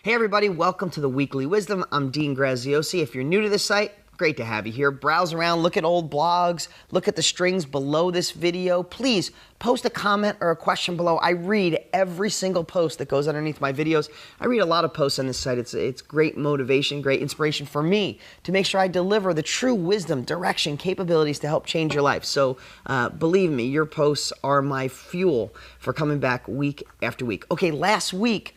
Hey everybody, welcome to the Weekly Wisdom. I'm Dean Graziosi. If you're new to this site, great to have you here. Browse around, look at old blogs, look at the strings below this video. Please post a comment or a question below. I read every single post that goes underneath my videos. I read a lot of posts on this site. It's great motivation, great inspiration for me to make sure I deliver the true wisdom, direction, capabilities to help change your life. So believe me, your posts are my fuel for coming back week after week. Okay, last week,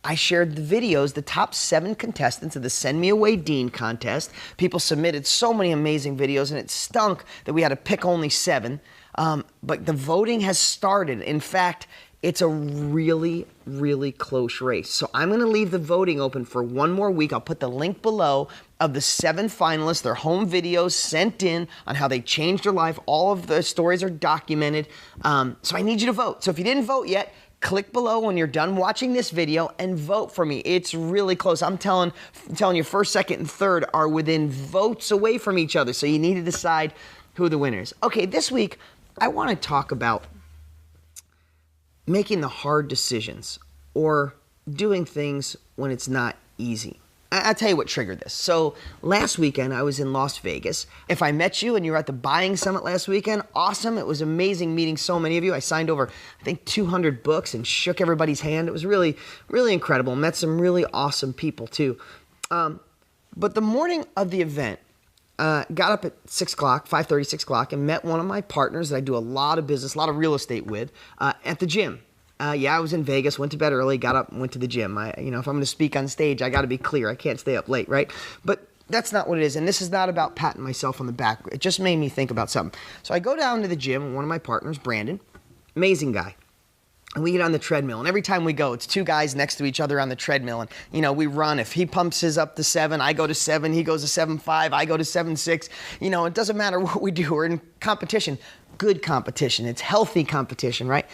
I shared the videos, the top 7 contestants of the Send Me Away Dean contest. People submitted so many amazing videos, and it stunk that we had to pick only 7. But the voting has started. In fact, it's a really, really close race. So I'm going to leave the voting open for one more week. I'll put the link below of the 7 finalists, their home videos sent in on how they changed their life. All of the stories are documented. So I need you to vote. So if you didn't vote yet, click below when you're done watching this video and vote for me. It's really close. I'm telling you, first, second, and third are within votes away from each other. So you need to decide who the winner is. Okay, this week, I want to talk about making the hard decisions or doing things when it's not easy. I'll tell you what triggered this. So last weekend, I was in Las Vegas. If I met you and you were at the Buying Summit last weekend, awesome. It was amazing meeting so many of you. I signed over, I think, 200 books and shook everybody's hand. It was really, really incredible. Met some really awesome people, too. But the morning of the event, got up at 6 o'clock, 5:30, 6 o'clock, and met one of my partners that I do a lot of business, a lot of real estate with, at the gym. I was in Vegas, went to bed early, got up and went to the gym. If I'm going to speak on stage, I got to be clear. I can't stay up late, right? But that's not what it is. And this is not about patting myself on the back. It just made me think about something. So I go down to the gym, and one of my partners, Brandon, amazing guy. And we get on the treadmill. And every time we go, it's 2 guys next to each other on the treadmill. And, we run. If he pumps his up to 7, I go to 7. He goes to 7.5. I go to 7.6. It doesn't matter what we do. We're in competition. Good competition. It's healthy competition, right?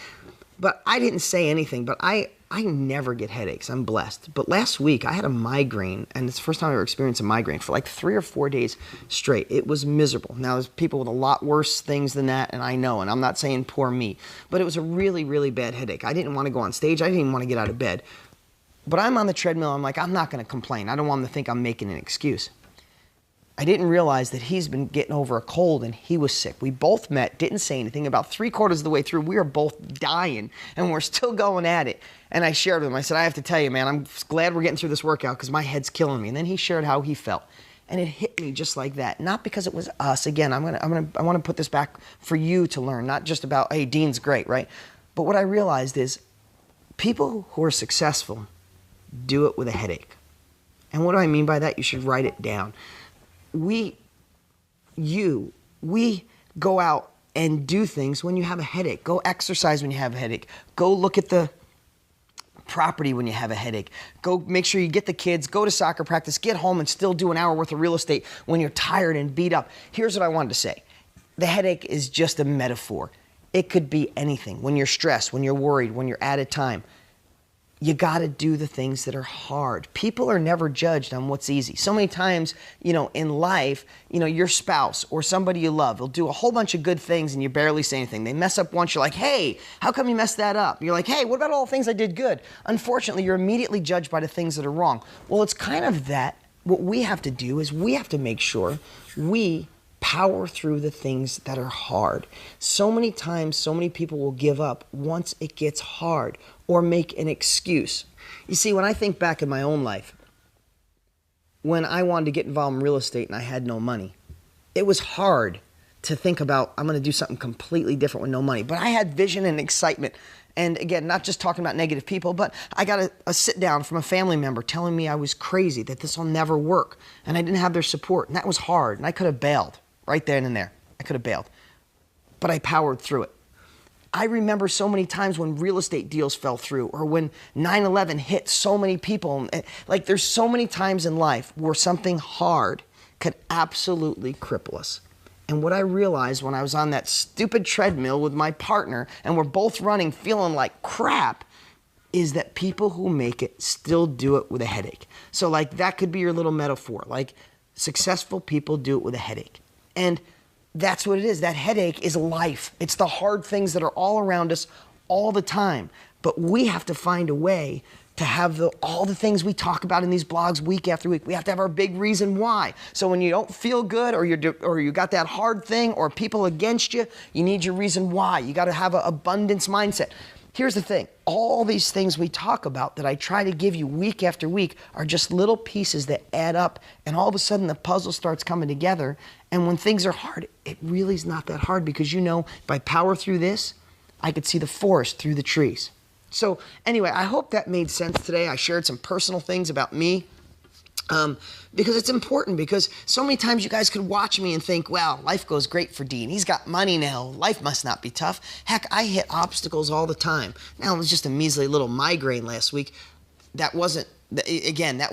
But I didn't say anything, but I never get headaches. I'm blessed. But last week, I had a migraine, and it's the first time I ever experienced a migraine for like 3 or 4 days straight. It was miserable. Now, there's people with a lot worse things than that, and I know, and I'm not saying poor me, but it was a really, really bad headache. I didn't want to go on stage. I didn't even want to get out of bed. But I'm on the treadmill. I'm like, I'm not going to complain. I don't want them to think I'm making an excuse. I didn't realize that he's been getting over a cold and he was sick. We both met, didn't say anything. About 3/4 of the way through, we were both dying and we're still going at it. And I shared with him, I said, I have to tell you, man, I'm glad we're getting through this workout because my head's killing me. And then he shared how he felt. And it hit me just like that. Not because it was us. Again, I want to put this back for you to learn, not just about, hey, Dean's great, right? But what I realized is people who are successful do it with a headache. And what do I mean by that? You should write it down. We go out and do things when you have a headache. Go exercise when you have a headache. Go look at the property when you have a headache. Go make sure you get the kids, go to soccer practice, get home and still do an hour worth of real estate when you're tired and beat up. Here's what I wanted to say. The headache is just a metaphor. It could be anything. When you're stressed, when you're worried, when you're out of time. You got to do the things that are hard. People are never judged on what's easy. So many times, in life, your spouse or somebody you love will do a whole bunch of good things and you barely say anything. They mess up once, you're like, hey, how come you messed that up? You're like, hey, what about all the things I did good? Unfortunately, you're immediately judged by the things that are wrong. Well, it's kind of that. What we have to do is we have to make sure we power through the things that are hard. So many times, so many people will give up once it gets hard or make an excuse. You see, when I think back in my own life, when I wanted to get involved in real estate and I had no money, it was hard to think about, I'm going to do something completely different with no money. But I had vision and excitement. And again, not just talking about negative people, but I got a sit down from a family member telling me I was crazy, that this will never work. And I didn't have their support. And that was hard. And I could have bailed right then and there. I could have bailed. But I powered through it. I remember so many times when real estate deals fell through or when 9/11 hit so many people. Like there's so many times in life where something hard could absolutely cripple us. And what I realized when I was on that stupid treadmill with my partner and we're both running feeling like crap is that people who make it still do it with a headache. So like that could be your little metaphor. Like successful people do it with a headache. And that's what it is. That headache is life. It's the hard things that are all around us all the time. But we have to find a way to have all the things we talk about in these blogs week after week. We have to have our big reason why. So when you don't feel good or you got that hard thing or people against you, you need your reason why. You got to have an abundance mindset. Here's the thing. All these things we talk about that I try to give you week after week are just little pieces that add up, and all of a sudden the puzzle starts coming together. And when things are hard, it really is not that hard, because if I power through this, I could see the forest through the trees. So anyway, I hope that made sense today. I shared some personal things about me. Because it's important, because so many times you guys could watch me and think, well, life goes great for Dean. He's got money now. Life must not be tough. Heck, I hit obstacles all the time. Now, it was just a measly little migraine last week. That was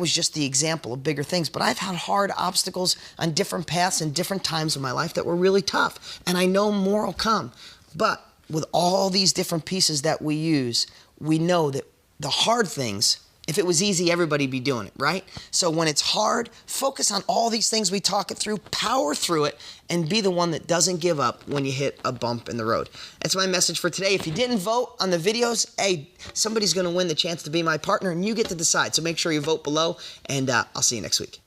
just the example of bigger things. But I've had hard obstacles on different paths and different times in my life that were really tough. And I know more will come. But with all these different pieces that we use, we know that the hard things, if it was easy, everybody'd be doing it, right? So when it's hard, focus on all these things we talk it through, power through it, and be the one that doesn't give up when you hit a bump in the road. That's my message for today. If you didn't vote on the videos, hey, somebody's going to win the chance to be my partner, and you get to decide. So make sure you vote below, and I'll see you next week.